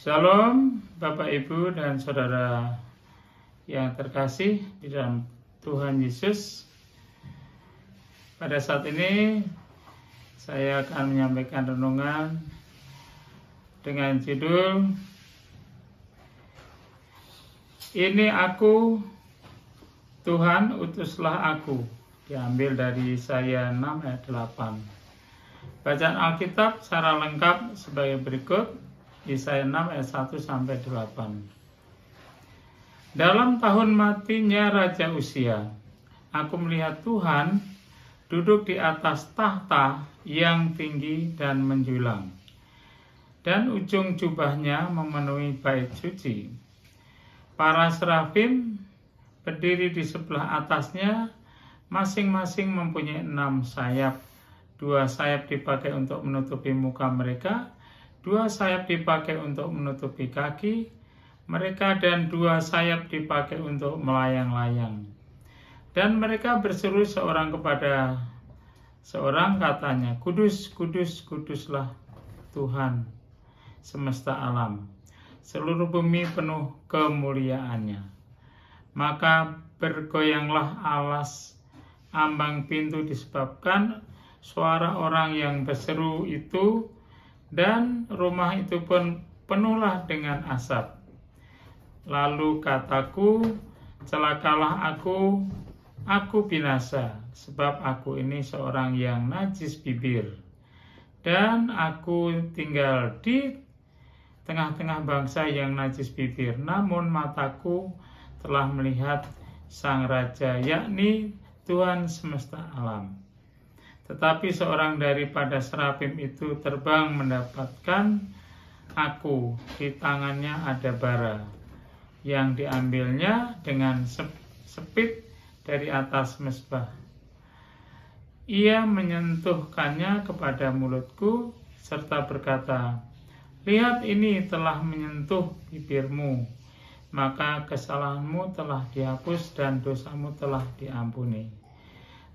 Shalom Bapak Ibu dan Saudara yang terkasih di dalam Tuhan Yesus. Pada saat ini saya akan menyampaikan renungan dengan judul Ini Aku, Tuhan utuslah aku, diambil dari Yesaya 6 ayat 8. Bacaan Alkitab secara lengkap sebagai berikut. Yesaya 6 ayat 1 sampai 8. Dalam tahun matinya Raja Uzia, aku melihat Tuhan duduk di atas tahta yang tinggi dan menjulang, dan ujung jubahnya memenuhi bait suci. Para serafim berdiri di sebelah atasnya, masing-masing mempunyai 6 sayap. 2 sayap dipakai untuk menutupi muka mereka, 2 sayap dipakai untuk menutupi kaki mereka, dan 2 sayap dipakai untuk melayang-layang. Dan mereka berseru seorang kepada seorang, katanya, Kudus, kudus, kuduslah Tuhan semesta alam. Seluruh bumi penuh kemuliaannya. Maka bergoyanglah alas ambang pintu disebabkan suara orang yang berseru itu, dan rumah itu pun penuhlah dengan asap. Lalu kataku, celakalah aku binasa, sebab aku ini seorang yang najis bibir, dan aku tinggal di tengah-tengah bangsa yang najis bibir. Namun mataku telah melihat Sang Raja, yakni Tuhan semesta alam. Tetapi seorang daripada serafim itu terbang mendapatkan aku. Di tangannya ada bara yang diambilnya dengan sepit dari atas mezbah. Ia menyentuhkannya kepada mulutku serta berkata, Lihat, ini telah menyentuh bibirmu, maka kesalahanmu telah dihapus dan dosamu telah diampuni.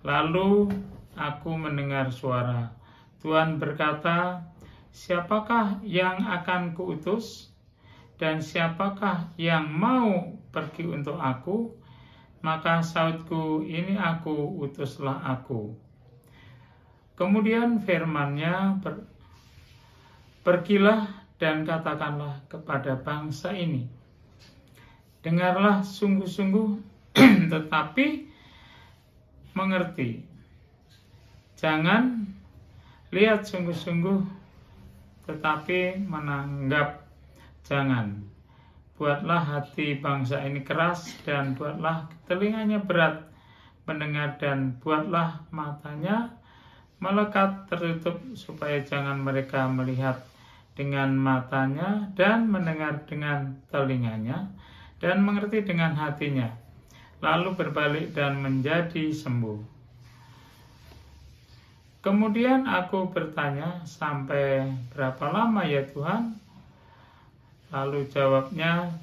Lalu aku mendengar suara Tuhan berkata, Siapakah yang akan kuutus, dan siapakah yang mau pergi untuk aku? Maka sautku, Ini aku, utuslah aku. Kemudian firman-Nya, Pergilah dan katakanlah kepada bangsa ini, dengarlah sungguh-sungguh tetapi mengerti. Jangan lihat sungguh-sungguh tetapi menanggap. Jangan. Buatlah hati bangsa ini keras, dan buatlah telinganya berat mendengar, dan buatlah matanya melekat tertutup, supaya jangan mereka melihat dengan matanya, dan mendengar dengan telinganya, dan mengerti dengan hatinya, lalu berbalik dan menjadi sembuh. Kemudian aku bertanya, Sampai berapa lama ya Tuhan? Lalu jawabnya,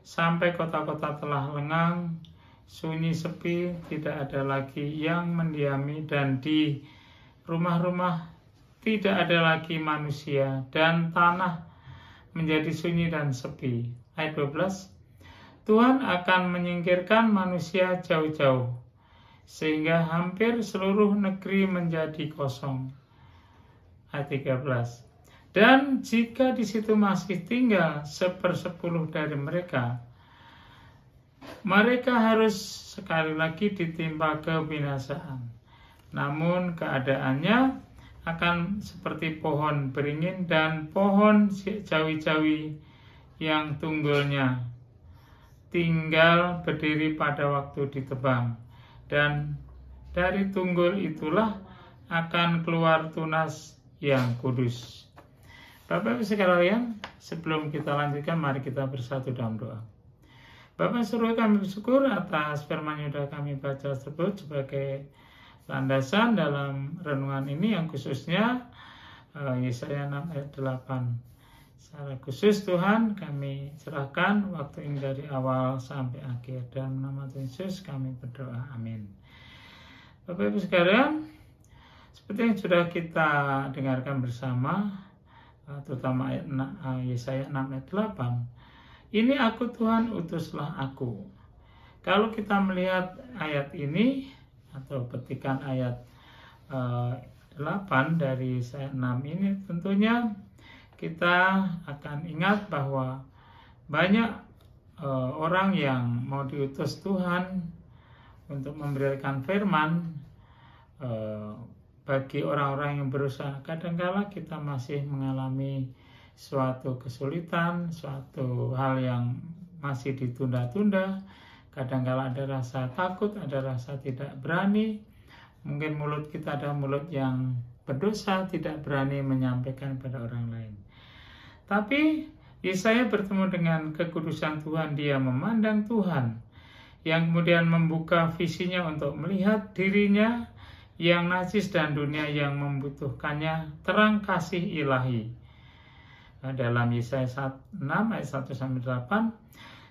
Sampai kota-kota telah lengang, sunyi sepi, tidak ada lagi yang mendiami, dan di rumah-rumah tidak ada lagi manusia, dan tanah menjadi sunyi dan sepi. Ayat 12, Tuhan akan menyingkirkan manusia jauh-jauh, sehingga hampir seluruh negeri menjadi kosong. Ayat 13, dan jika di situ masih tinggal 1/10 dari mereka, mereka harus sekali lagi ditimpa kebinasaan. Namun keadaannya akan seperti pohon beringin dan pohon jawi-jawi yang tunggulnya tinggal berdiri pada waktu ditebang. Dan dari tunggul itulah akan keluar tunas yang kudus. Bapak Ibu sekalian, sebelum kita lanjutkan, mari kita bersatu dalam doa. Bapak Surga, kami bersyukur atas firman yang sudah kami baca tersebut sebagai landasan dalam renungan ini, yang khususnya Yesaya 6 ayat 8. Secara khusus Tuhan, kami serahkan waktu ini dari awal sampai akhir. Dalam nama Tuhan Yesus kami berdoa, amin. Bapak Ibu sekalian, seperti yang sudah kita dengarkan bersama, terutama Yesaya 6 ayat 8, ini aku Tuhan, utuslah aku. Kalau kita melihat ayat ini atau petikan ayat 8 dari Yesaya 6 ini, tentunya kita akan ingat bahwa banyak orang yang mau diutus Tuhan untuk memberikan firman bagi orang-orang yang berusaha. Kadang-kala kita masih mengalami suatu kesulitan, suatu hal yang masih ditunda-tunda. Kadang-kala ada rasa takut, ada rasa tidak berani. Mungkin mulut kita ada mulut yang berdosa, tidak berani menyampaikan pada orang lain. Tapi Yesaya bertemu dengan kekudusan Tuhan, dia memandang Tuhan, yang kemudian membuka visinya untuk melihat dirinya yang najis dan dunia yang membutuhkannya terang kasih ilahi. Dalam Yesaya 6 ayat 1-8,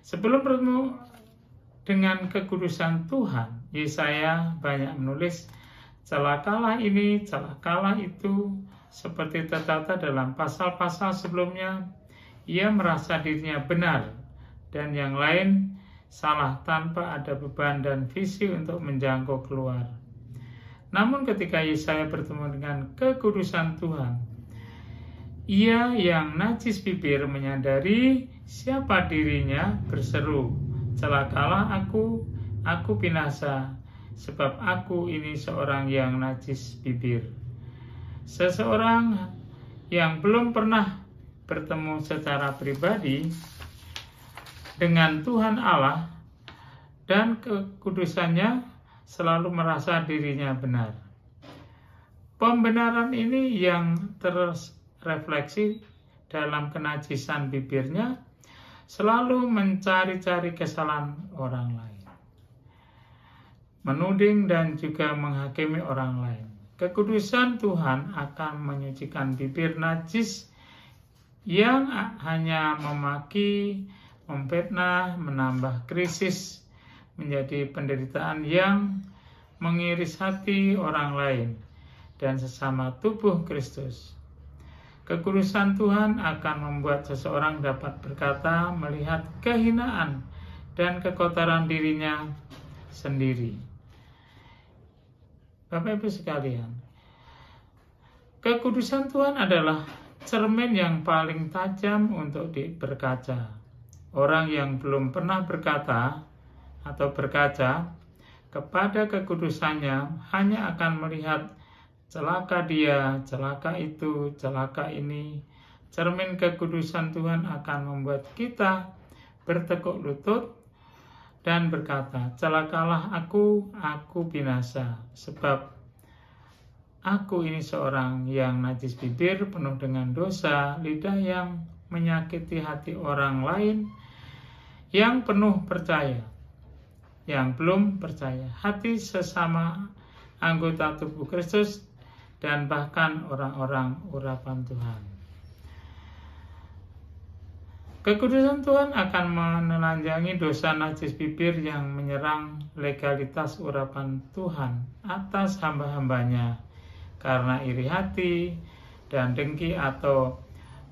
sebelum bertemu dengan kekudusan Tuhan, Yesaya banyak menulis celakalah ini, celakalah itu, seperti tertata dalam pasal-pasal sebelumnya. Ia merasa dirinya benar dan yang lain salah tanpa ada beban dan visi untuk menjangkau keluar. Namun ketika Yesaya bertemu dengan kekudusan Tuhan, ia yang najis bibir menyadari siapa dirinya, berseru, celakalah aku binasa, sebab aku ini seorang yang najis bibir. Seseorang yang belum pernah bertemu secara pribadi dengan Tuhan Allah dan kekudusannya, selalu merasa dirinya benar. Pembenaran ini yang terrefleksi dalam kenajisan bibirnya, selalu mencari-cari kesalahan orang lain, menuding dan juga menghakimi orang lain. Kekudusan Tuhan akan menyucikan bibir najis yang hanya memaki, memfitnah, menambah krisis, menjadi penderitaan yang mengiris hati orang lain dan sesama tubuh Kristus. Kekudusan Tuhan akan membuat seseorang dapat berkata melihat kehinaan dan kekotoran dirinya sendiri. Bapak Ibu sekalian, kekudusan Tuhan adalah cermin yang paling tajam untuk berkaca. Orang yang belum pernah berkata atau berkaca kepada kekudusannya hanya akan melihat celaka dia, celaka itu, celaka ini. Cermin kekudusan Tuhan akan membuat kita bertekuk lutut dan berkata, celakalah aku binasa, sebab aku ini seorang yang najis bibir, penuh dengan dosa, lidah yang menyakiti hati orang lain, yang penuh percaya, yang belum percaya, hati sesama anggota tubuh Kristus, dan bahkan orang-orang urapan Tuhan. Kekudusan Tuhan akan menelanjangi dosa najis bibir yang menyerang legalitas urapan Tuhan atas hamba-hambanya karena iri hati dan dengki atau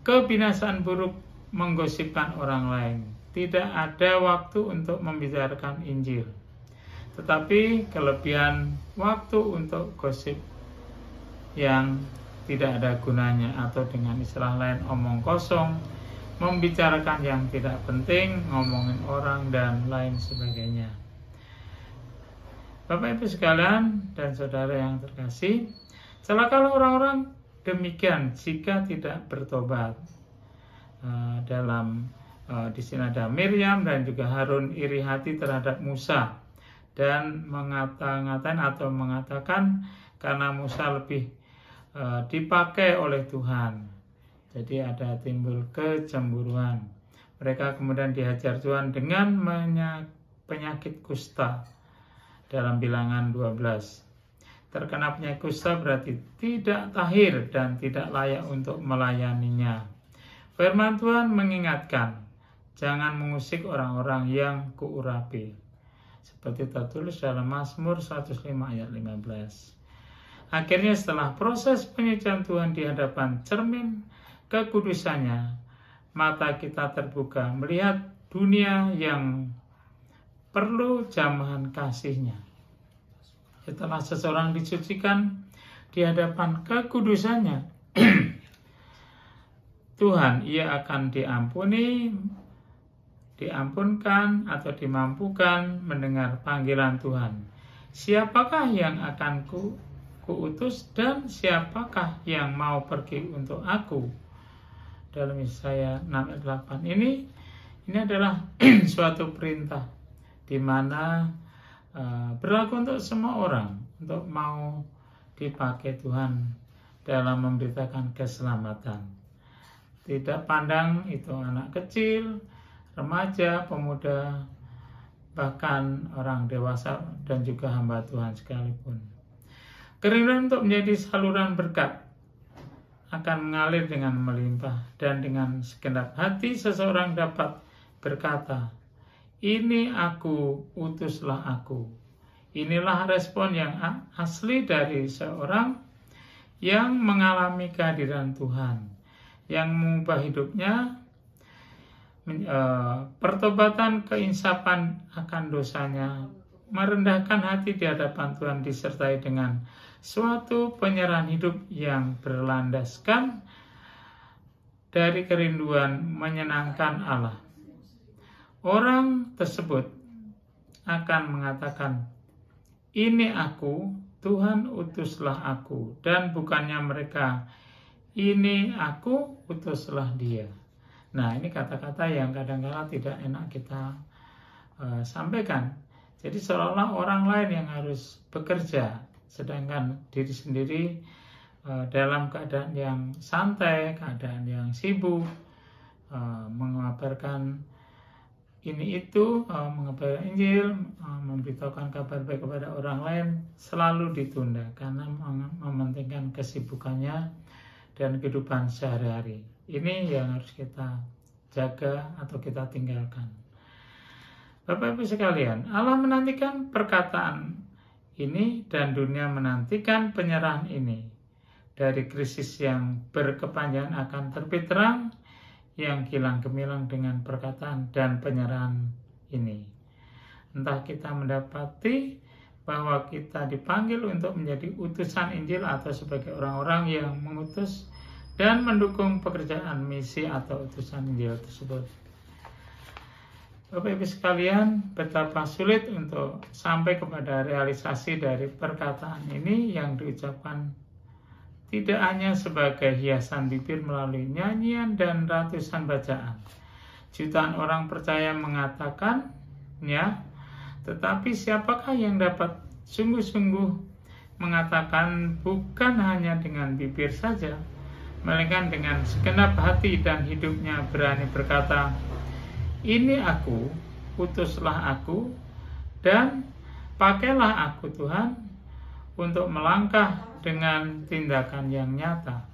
kebinasaan buruk menggosipkan orang lain. Tidak ada waktu untuk membicarakan Injil, tetapi kelebihan waktu untuk gosip yang tidak ada gunanya, atau dengan istilah lain omong kosong, membicarakan yang tidak penting, ngomongin orang dan lain sebagainya. Bapak Ibu sekalian dan saudara yang terkasih, celakalah orang-orang demikian jika tidak bertobat. Di sini ada Miriam dan juga Harun iri hati terhadap Musa dan mengatakan karena Musa lebih dipakai oleh Tuhan. Jadi ada timbul kecemburuan. Mereka kemudian dihajar Tuhan dengan penyakit kusta dalam Bilangan 12. Terkena penyakit kusta berarti tidak tahir dan tidak layak untuk melayaninya. Firman Tuhan mengingatkan, jangan mengusik orang-orang yang kuurapi. Seperti tertulis dalam Mazmur 105 ayat 15. Akhirnya setelah proses penyucian Tuhan di hadapan cermin kekudusannya, mata kita terbuka melihat dunia yang perlu jamahan kasih-Nya. Setelah seseorang disucikan di hadapan kekudusannya, Tuhan, ia akan diampunkan atau dimampukan mendengar panggilan Tuhan. Siapakah yang akan kuutus dan siapakah yang mau pergi untuk aku? Dalam Yesaya 6 ayat 8 ini adalah suatu perintah di mana berlaku untuk semua orang untuk mau dipakai Tuhan dalam memberitakan keselamatan. Tidak pandang itu anak kecil, remaja, pemuda, bahkan orang dewasa dan juga hamba Tuhan sekalipun. Kerinduan untuk menjadi saluran berkat akan mengalir dengan melimpah, dan dengan segenap hati seseorang dapat berkata, "Ini aku, utuslah aku." Inilah respon yang asli dari seorang yang mengalami kehadiran Tuhan, yang mengubah hidupnya, pertobatan, keinsapan akan dosanya, merendahkan hati di hadapan Tuhan, disertai dengan suatu penyerahan hidup yang berlandaskan dari kerinduan menyenangkan Allah. Orang tersebut akan mengatakan, "Ini aku, Tuhan utuslah aku," dan bukannya mereka, "Ini aku, utuslah dia." Nah, ini kata-kata yang kadang-kala tidak enak kita sampaikan. Jadi seolah-olah orang lain yang harus bekerja, sedangkan diri sendiri dalam keadaan yang santai, keadaan yang sibuk, mengabarkan ini itu, mengabarkan Injil, memberitahukan kabar baik kepada orang lain, selalu ditunda karena mementingkan kesibukannya dan kehidupan sehari-hari. Ini yang harus kita jaga atau kita tinggalkan. Bapak Ibu sekalian, Allah menantikan perkataan ini dan dunia menantikan penyerahan ini. Dari krisis yang berkepanjangan akan terbit terang yang kilang gemilang dengan perkataan dan penyerahan ini. Entah kita mendapati bahwa kita dipanggil untuk menjadi utusan Injil atau sebagai orang-orang yang mengutus dan mendukung pekerjaan misi atau utusan Injil tersebut. Bapak Ibu sekalian, betapa sulit untuk sampai kepada realisasi dari perkataan ini yang diucapkan tidak hanya sebagai hiasan bibir melalui nyanyian dan ratusan bacaan. Jutaan orang percaya mengatakannya, tetapi siapakah yang dapat sungguh-sungguh mengatakan bukan hanya dengan bibir saja, melainkan dengan segenap hati dan hidupnya berani berkata, "Ini aku, utuslah aku, dan pakailah aku Tuhan untuk melangkah dengan tindakan yang nyata."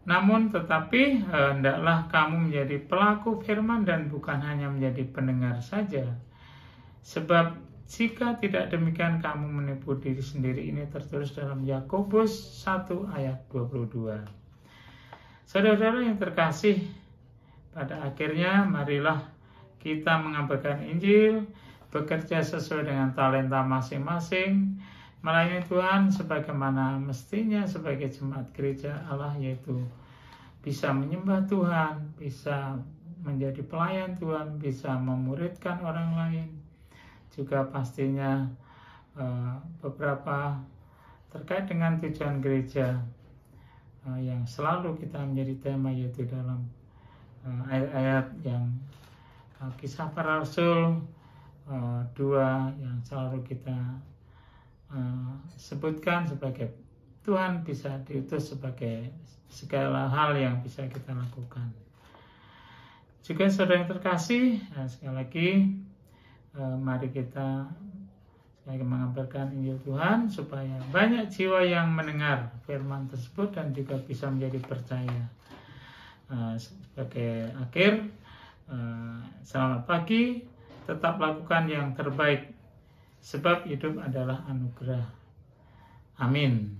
Namun tetapi hendaklah kamu menjadi pelaku firman dan bukan hanya menjadi pendengar saja. Sebab jika tidak demikian kamu menipu diri sendiri. Ini tertulis dalam Yakobus 1 ayat 22. Saudara-saudara yang terkasih, pada akhirnya marilah kita mengabarkan Injil, bekerja sesuai dengan talenta masing-masing, melayani Tuhan sebagaimana mestinya sebagai jemaat gereja Allah, yaitu bisa menyembah Tuhan, bisa menjadi pelayan Tuhan, bisa memuridkan orang lain, juga pastinya beberapa terkait dengan tujuan gereja yang selalu kita menjadi tema, yaitu dalam ayat-ayat yang Kisah Para Rasul 2 yang selalu kita sebutkan sebagai Tuhan bisa diutus sebagai segala hal yang bisa kita lakukan. Juga saudara yang terkasih, sekali lagi mari kita mengabarkan Injil Tuhan supaya banyak jiwa yang mendengar firman tersebut dan juga bisa menjadi percaya. Sebagai akhir, selamat pagi, tetap lakukan yang terbaik sebab hidup adalah anugerah. Amin.